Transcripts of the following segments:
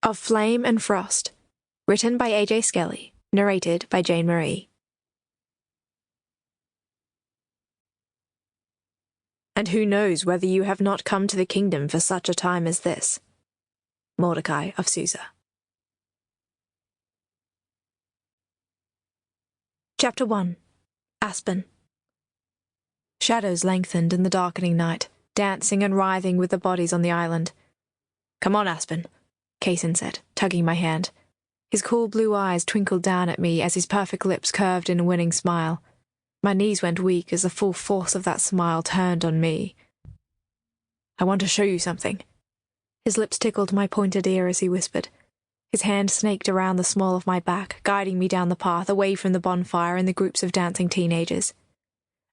Of Flame and Frost, written by A.J. Skelly, narrated by Jane Maree. And who knows whether you have not come to the kingdom for such a time as this? Mordecai of Susa. Chapter 1. Aspen. Shadows lengthened in the darkening night, dancing and writhing with the bodies on the island. "Come on, Aspen," Kaysen said, tugging my hand. His cool blue eyes twinkled down at me as his perfect lips curved in a winning smile. My knees went weak as the full force of that smile turned on me. "I want to show you something." His lips tickled my pointed ear as he whispered. His hand snaked around the small of my back, guiding me down the path away from the bonfire and the groups of dancing teenagers.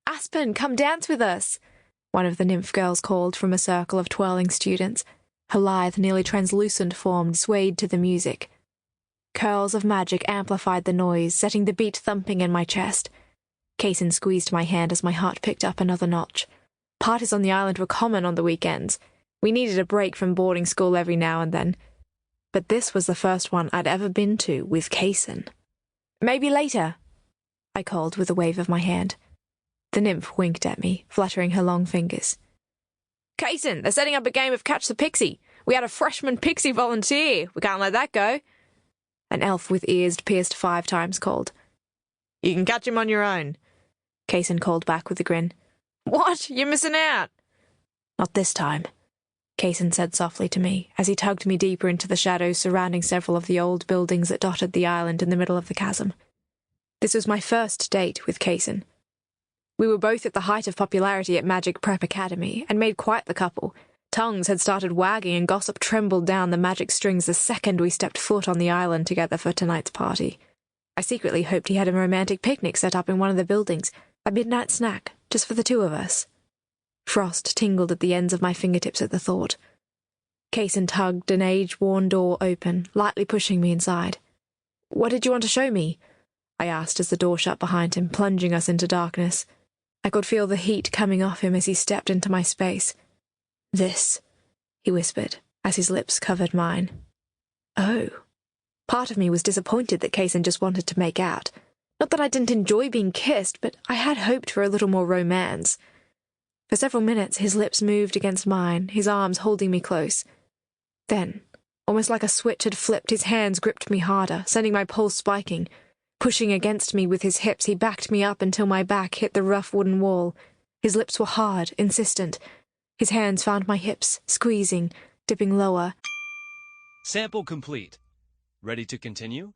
"Aspen, come dance with us," one of the nymph girls called from a circle of twirling students. Her lithe, nearly translucent form swayed to the music. Curls of magic amplified the noise, setting the beat thumping in my chest. Kaysen squeezed my hand as my heart picked up another notch. Parties on the island were common on the weekends. We needed a break from boarding school every now and then. But this was the first one I'd ever been to with Kaysen. "Maybe later," I called with a wave of my hand. The nymph winked at me, fluttering her long fingers. "Kaysen, they're setting up a game of Catch the Pixie. We had a freshman pixie volunteer. We can't let that go." An elf with ears pierced 5 times called. "You can catch him on your own," Kaysen called back with a grin. "What? You're missing out." "Not this time," Kaysen said softly to me as he tugged me deeper into the shadows surrounding several of the old buildings that dotted the island in the middle of the chasm. This was my first date with Kaysen. We were both at the height of popularity at Magik Prep Academy and made quite the couple. Tongues had started wagging and gossip trembled down the magic strings the second we stepped foot on the island together for tonight's party. I secretly hoped he had a romantic picnic set up in one of the buildings, a midnight snack, just for the two of us. Frost tingled at the ends of my fingertips at the thought. Kaysen tugged an age-worn door open, lightly pushing me inside. "What did you want to show me?" I asked as the door shut behind him, plunging us into darkness. I could feel the heat coming off him as he stepped into my space. "This," he whispered, as his lips covered mine. Oh. Part of me was disappointed that Kaysen just wanted to make out. Not that I didn't enjoy being kissed, but I had hoped for a little more romance. For several minutes his lips moved against mine, his arms holding me close. Then, almost like a switch had flipped, his hands gripped me harder, sending my pulse spiking. Pushing against me with his hips, he backed me up until my back hit the rough wooden wall. His lips were hard, insistent. His hands found my hips, squeezing, dipping lower. Sample complete. Ready to continue?